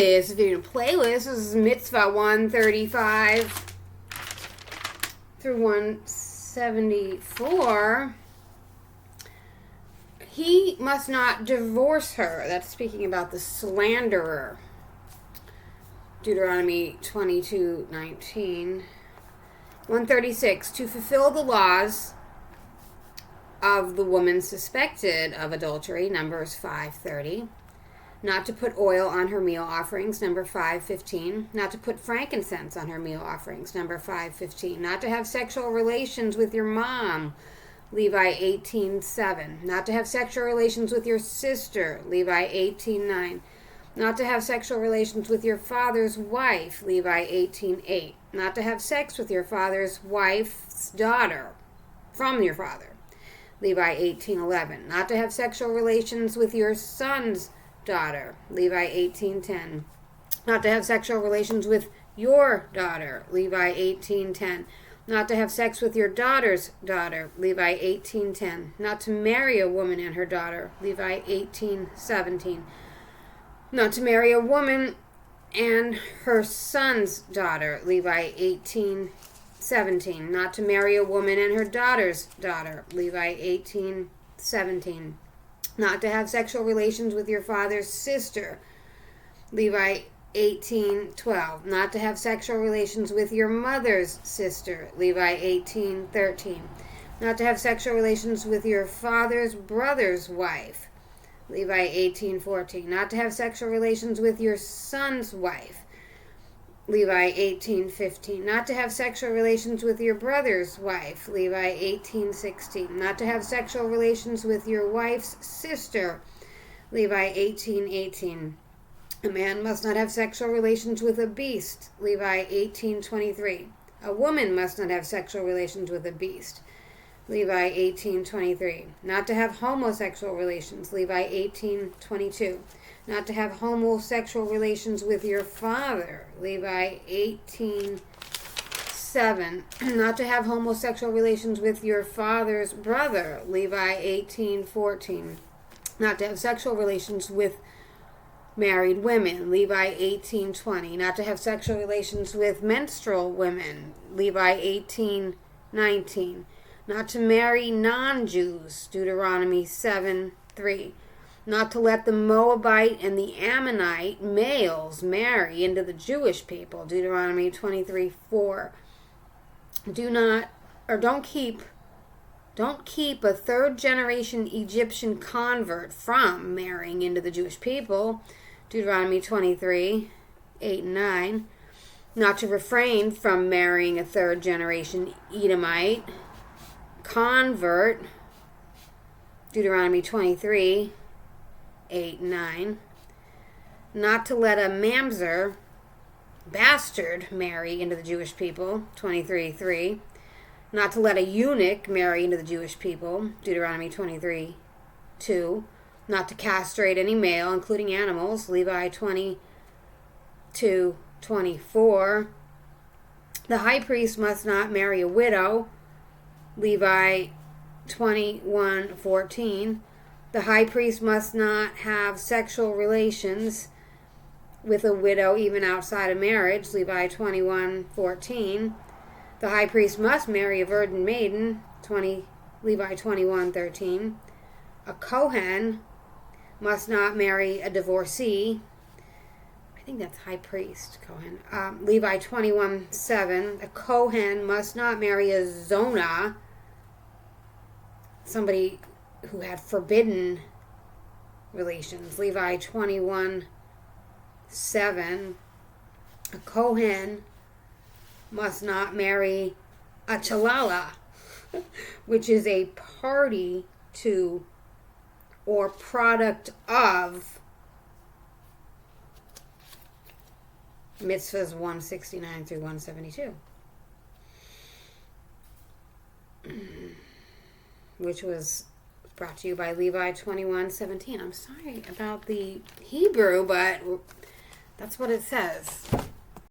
This video playlist is Mitzvot 135 through 174. He must not divorce her. That's speaking about the slanderer. Deuteronomy 22:19. 136. To fulfill the laws of the woman suspected of adultery. Numbers 5:30. Not to put oil on her meal offerings, number 5:15. Not to put frankincense on her meal offerings, number 5:15. Not to have sexual relations with your mom, Levi 18:7. Not to have sexual relations with your sister, Levi 18:9. Not to have sexual relations with your father's wife, Levi 18:8. Not to have sex with your father's wife's daughter from your father, Levi 18:11. Not to have sexual relations with your son's daughter, Levi 18:10. Not to have sexual relations with your daughter, Levi 18:10. Not to have sex with your daughter's daughter, Levi 18:10. Not to marry a woman and her daughter, Levi 18:17. Not to marry a woman and her son's daughter, Levi 18:17. Not to marry a woman and her daughter's daughter, Levi 18:17. Not to have sexual relations with your father's sister, Levi 18:12. Not to have sexual relations with your mother's sister, Levi 18:13. Not to have sexual relations with your father's brother's wife, Levi 18:14. Not to have sexual relations with your son's wife, Levi 18:15. Not to have sexual relations with your brother's wife, Levi 18:16. Not to have sexual relations with your wife's sister, Levi 18:18. A man must not have sexual relations with a beast, Levi 18:23. A woman must not have sexual relations with a beast, Levi 18:23. Not to have homosexual relations, Levi 18:22. Not to have homosexual relations with your father, Levi 18:7. Not to have homosexual relations with your father's brother, Levi 18:14. Not to have sexual relations with married women, Levi 18:20. Not to have sexual relations with menstrual women, Levi 18:19. Not to marry non-Jews, Deuteronomy 7:3. Not to let the Moabite and the Ammonite males marry into the Jewish people, Deuteronomy 23:4. Don't keep a third generation Egyptian convert from marrying into the Jewish people, Deuteronomy 23:8 and 9. Not to refrain from marrying a third generation Edomite convert, Deuteronomy 23:8 and 9. Not to let a mamzer, bastard, marry into the Jewish people, 23:3. Not to let a eunuch marry into the Jewish people, Deuteronomy 23:2. Not to castrate any male, including animals, Levi 22:24. The high priest must not marry a widow, Levi 21:14. The high priest must not have sexual relations with a widow even outside of marriage, Levi 21:14. The high priest must marry a virgin maiden, Levi 21:13. A Kohen must not marry a divorcee. I think that's high priest, Kohen. Levi 21:7. A Kohen must not marry a Zonah, somebody who had forbidden relations, Levi 21:7. A Kohen must not marry a Chalala, which is a party to or product of Mitzvahs 169 through 172, which was brought to you by Levi 21:17. I'm sorry about the Hebrew, but that's what it says.